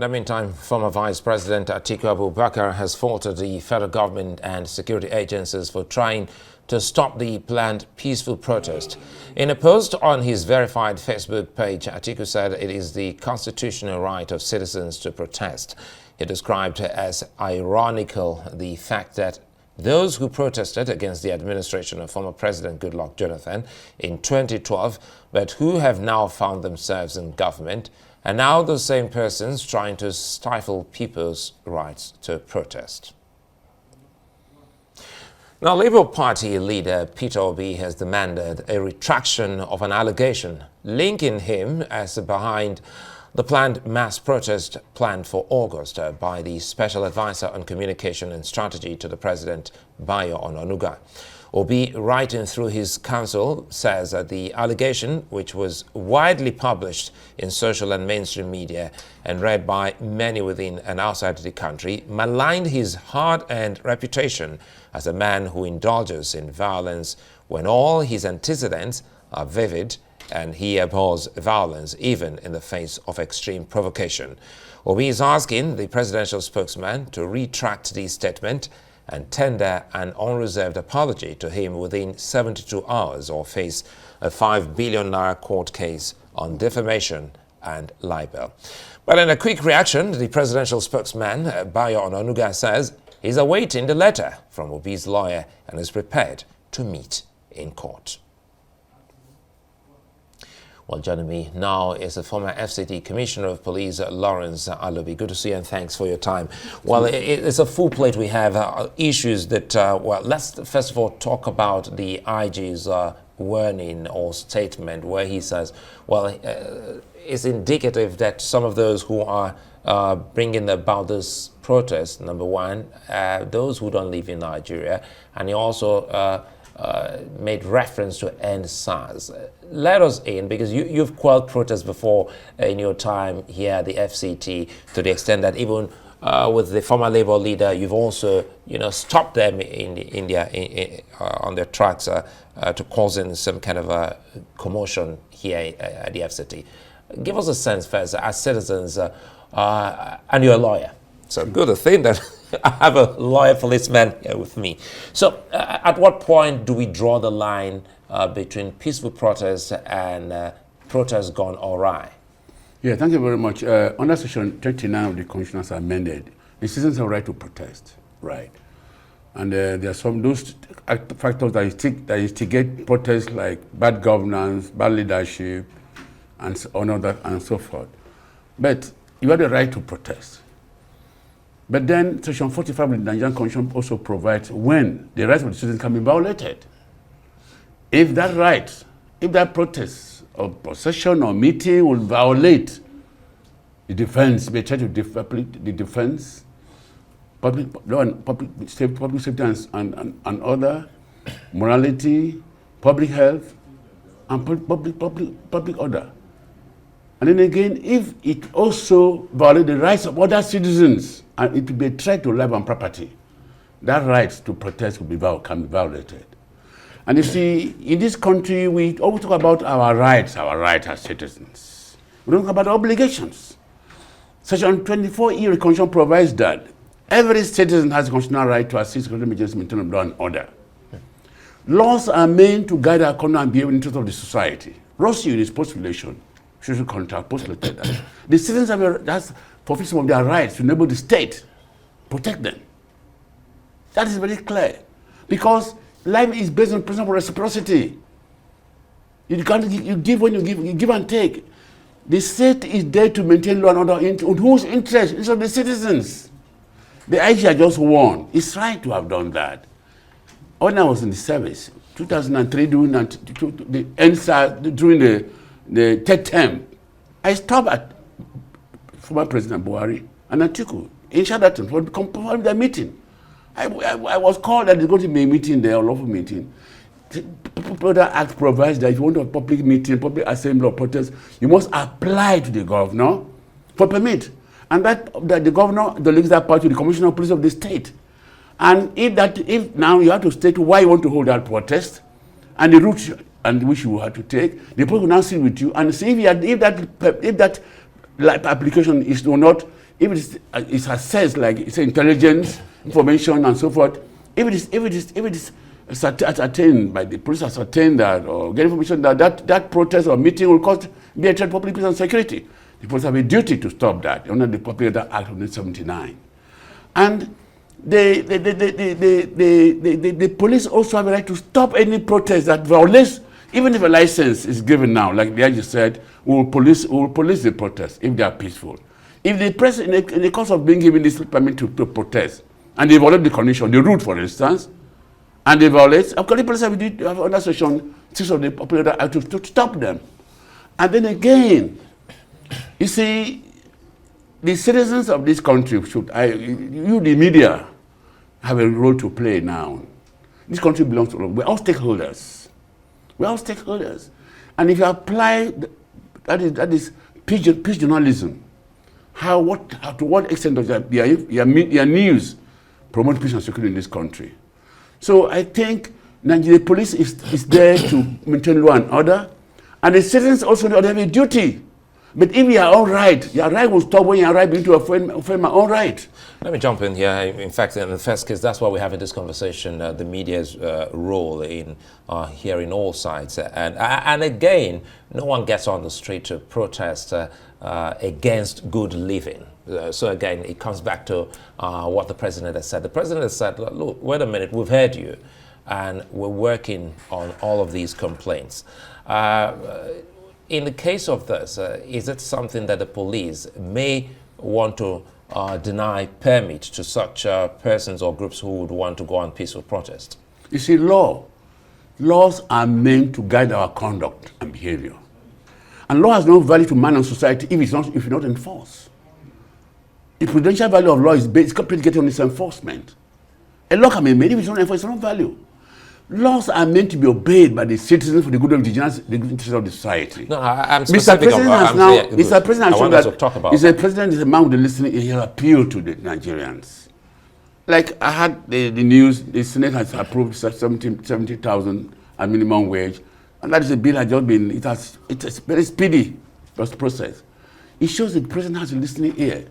In the meantime, former Vice President Atiku Abubakar has faulted the federal government and security agencies for trying to stop the planned peaceful protest. In a post on his verified Facebook page, Atiku said it is the constitutional right of citizens to protest. He described as ironical the fact that those who protested against the administration of former President Goodluck Jonathan in 2012, but who have now found themselves in government, are now the same persons trying to stifle people's rights to protest. Now, Labour Party leader Peter Obi has demanded a retraction of an allegation linking him as behind the planned mass protest planned for August by the Special Advisor on Communication and Strategy to the President, Bayo Onanuga. Obi, writing through his counsel, says that the allegation, which was widely published in social and mainstream media and read by many within and outside the country, maligned his hard-earned reputation as a man who indulges in violence when all his antecedents are vivid, and he abhors violence even in the face of extreme provocation. Obi is asking the presidential spokesman to retract the statement and tender an unreserved apology to him within 72 hours or face a 5 billion naira court case on defamation and libel. But in a quick reaction, the presidential spokesman, Bayo Onanuga, says he's awaiting the letter from Obi's lawyer and is prepared to meet in court. Well, joining me now is the former FCT Commissioner of Police, Lawrence Alobi. Good to see you and thanks for your time. Well, it's a full plate. We have issues that, well, let's first of all talk about the IG's warning or statement where he says, well, it's indicative that some of those who are bringing about this protest, number one, those who don't live in Nigeria, and he also made reference to end SARS. Let us in, because you've quelled protests before in your time here at the FCT, to the extent that even with the former Labour leader, you've also, stopped them on their tracks to causing some kind of a commotion here at the FCT. Give us a sense first, as citizens, and you're a lawyer. So good thing that I have a lawyer policeman here with me. So at what point do we draw the line between peaceful protests and protests gone awry? Yeah, thank you very much. Under Section 39 of the Constitution as amended, the citizens have a right to protest, right? And there are some those factors that instigate protests, like bad governance, bad leadership, and so forth. But you have the right to protest. But then Section 45 of the Nigerian Constitution also provides when the rights of the citizens can be violated. If that protest or procession or meeting will violate the defense, they try to the defense, public safety and other, morality, public health, and public order. And then again, if it also violates the rights of other citizens, and it will be a threat to life and property, that right to protest can be violated. And you see, in this country, we always talk about our rights as citizens. We don't talk about obligations. Section 24E of the Constitution provides that every citizen has a constitutional right to assist in emergency maintenance of law and order. Laws are meant to guide our conduct and behavior in the interest of the society. Rossi, in his postulation, social contract, postulated that the citizens have fulfilled some of their rights to enable the state protect them. That is very clear, because life is based on principle of reciprocity. You give when you give and take. The state is there to maintain law and order in whose interest? It's of the citizens. The IG had just won. It's right to have done that. When I was in the service, 2003, during the NSA, during the third term, I stopped at former President Buhari and Atiku in Shadaton for the meeting. I was called that there's going to be a meeting there, a lawful meeting. The Popular Act provides that if you want a public meeting, public assembly or protest, you must apply to the governor for permit. And that the governor delegates that part to the commissioner of police of the state. And if now you have to state why you want to hold that protest and the route and which you have to take, the person will now sit with you and see if that application is or not if it's assessed like it's intelligence, information, and so forth, if it is ascertained by the police, ascertained that or get information that protest or meeting will cause be a threat to public peace and security, the police have a duty to stop that under the Public Order Act of 1979. And the police also have a right to stop any protest that violates, even if a license is given now, like the IG said, we will police the protests if they are peaceful. If the press, in the course of being given this permit to protest, and they violate the condition, the route, for instance, and they violate, of course, the police have under section 6 of the Public Order Act to stop them. And then again, you see, the citizens of this country should, you, the media, have a role to play now. This country belongs to all. We're all stakeholders. We're all stakeholders. And if you apply, that is peace journalism, to what extent does your news promote peace and security in this country? So I think Nigeria police is there to maintain law and order, and the citizens also have a duty. But if you are all right, your right will stop when you are right being to offend my own right. Let me jump in here. In fact, in the first case, that's why we're having this conversation, the media's role in hearing all sides. And again, no one gets on the street to protest against good living. So again, it comes back to what the president has said. The president has said, look, wait a minute, we've heard you, and we're working on all of these complaints. In the case of this, is it something that the police may want to deny permit to such persons or groups who would want to go on peaceful protest? You see, laws are meant to guide our conduct and behavior. And law has no value to man and society if it's not enforced. The prudential value of law is predicated on its enforcement. A law can be made if it's not enforced, it's not value. Laws are meant to be obeyed by the citizens for the good of the interest of the society. No, I'm Mr. President has now. Mr. President has shown that. Mr. President is a man with the listening ear. He will appeal to the Nigerians. Like I had the news, the Senate has approved 70,000 at minimum wage, and that is a bill has just been. It's a very speedy process. It shows that the president has a listening ear.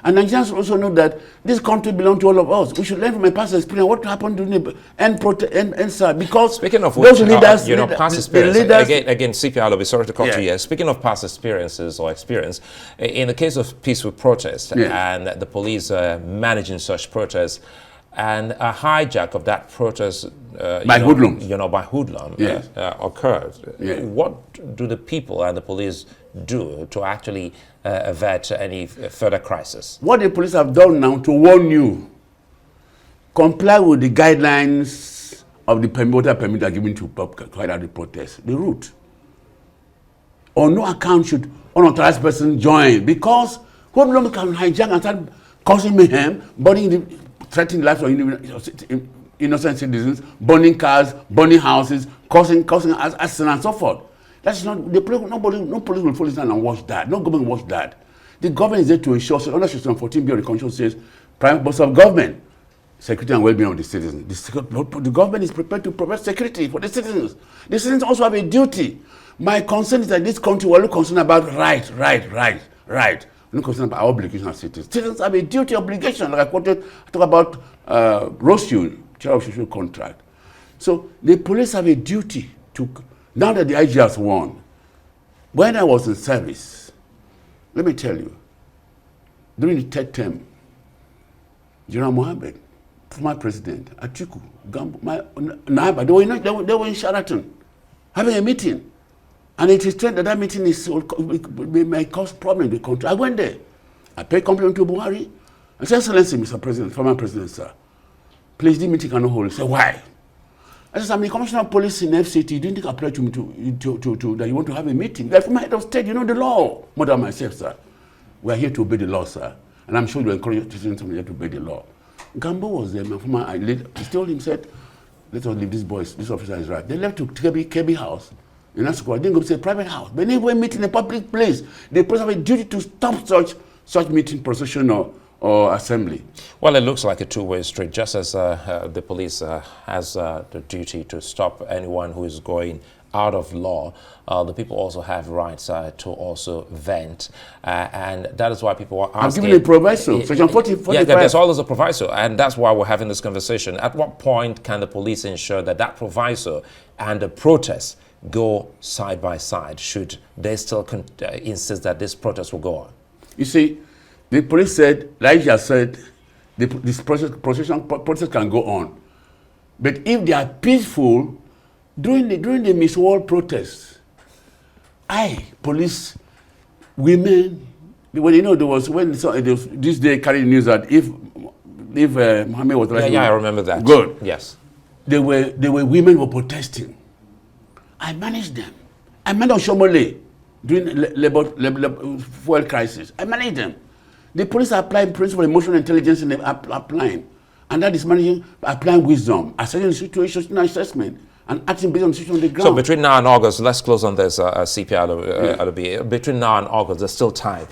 And Nigerians also know that this country belongs to all of us. We should learn from my past experience what happened during the end because speaking of those which, leaders, past experience, again, CP Alobi, sorry to cut you here. Speaking of past experiences or experience, in the case of peaceful protest and the police managing such protests, and a hijack of that protest by hoodlums, occurred. What do the people and the police do to actually avert any further crisis? What the police have done now to warn you, comply with the guidelines of the water permit are given to carry out the protest, the route. On no account should unauthorized person join, because hoodlums can hijack and start causing mayhem, threatening the lives of innocent citizens, burning cars, burning houses, causing accidents and so forth. That's not the police. No police will follow and watch that. No government will watch that. The government is there to ensure. So under Section 14B of the Constitution says, prime purpose of government, security and well-being of the citizens. The government is prepared to provide security for the citizens. The citizens also have a duty. My concern is that this country we're only concerned about right. We're not concerned about our obligation as citizens. Citizens have a duty, obligation. Like I talk about Rossule, chair of social contract. So the police have a duty to. Now that the IG has won, when I was in service, let me tell you, during the third term, General Mohammed, former president, Atiku, Gambo, Naiba, they were in Sheraton having a meeting. And it is true that meeting may cause problem in the country. I went there. I paid compliment to Buhari. I said, Excellency, Mr. President, former president, sir, please, the meeting cannot hold. He said, why? I said, I'm the commissioner of police in FCT. You didn't apply to me that you want to have a meeting. Like, from my head of state, you know the law more than myself, sir. We are here to obey the law, sir. And I'm sure you encourage citizens to obey the law. Gambo was there. My former, he told him, said, let us leave these boys. This officer is right. They left to KB house. In that school, I didn't go to a private house. But they were meeting in a public place. The police have a duty to stop such meeting, procession, or assembly. Well, it looks like a two-way street, just as the police has the duty to stop anyone who is going out of law, the people also have rights to also vent. And that is why people are asking. I'm giving a proviso, section 45. Yeah, there's always a proviso. And that's why we're having this conversation. At what point can the police ensure that that proviso and the protest go side by side? Should they still insist that this protest will go on? You see, the police said, like you said, this process can go on. But if they are peaceful, during the Miss World protests, police, women, when there was this day carrying news that if Mohammed was like, I remember that. Good. Yes. There were women were protesting. I managed them. I managed Shomole during labor fuel crisis. I managed them. The police are applying principle of emotional intelligence and applying. And that is applying wisdom, assessing the situation, assessment, and acting based on the situation on the ground. So between now and August, let's close on this, CP Alobi. Between now and August, there's still time.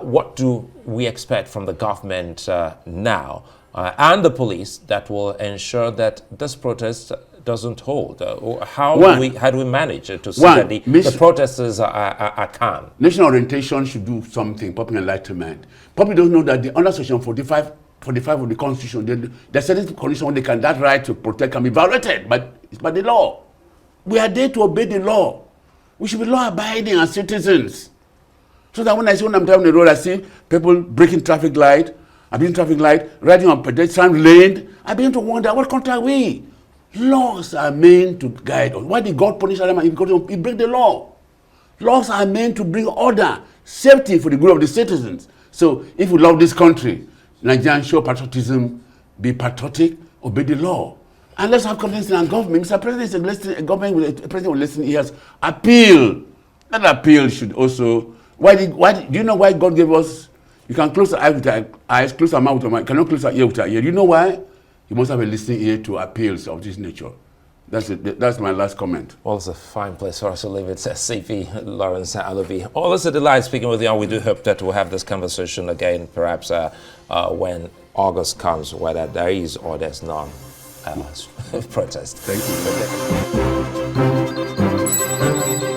What do we expect from the government now and the police that will ensure that this protest doesn't hold? How do we manage to see that the protesters are calm? National orientation should do something, public enlightenment. Public don't know that the under section 45 of the Constitution, there's certain conditions where that right to protect can be violated, but it's by the law. We are there to obey the law. We should be law-abiding as citizens. So that when I'm driving the road, I see people breaking traffic light, riding on pedestrian lane, I begin to wonder, what country are we? Laws are meant to guide us. Why did God punish Adam? Because he break the law. Laws are meant to bring order, safety for the good of the citizens. So if we love this country, Nigerians show patriotism, be patriotic, obey the law. And let's have confidence in our government. Mr. President is a president will listen. He has appeal. That appeal should also. Do you know why God gave us? You can close the eyes with your eyes, close your mouth with your mouth. You cannot close your ear with your ear. Do you know why? You must have a listening ear to appeals of this nature. That's it. That's my last comment. Well, it's a fine place for us to leave it. CP Lawrence Alobi. Oh, it's a delight speaking with you. And we do hope that we'll have this conversation again, perhaps when August comes, whether there is or there's none protest. Thank you.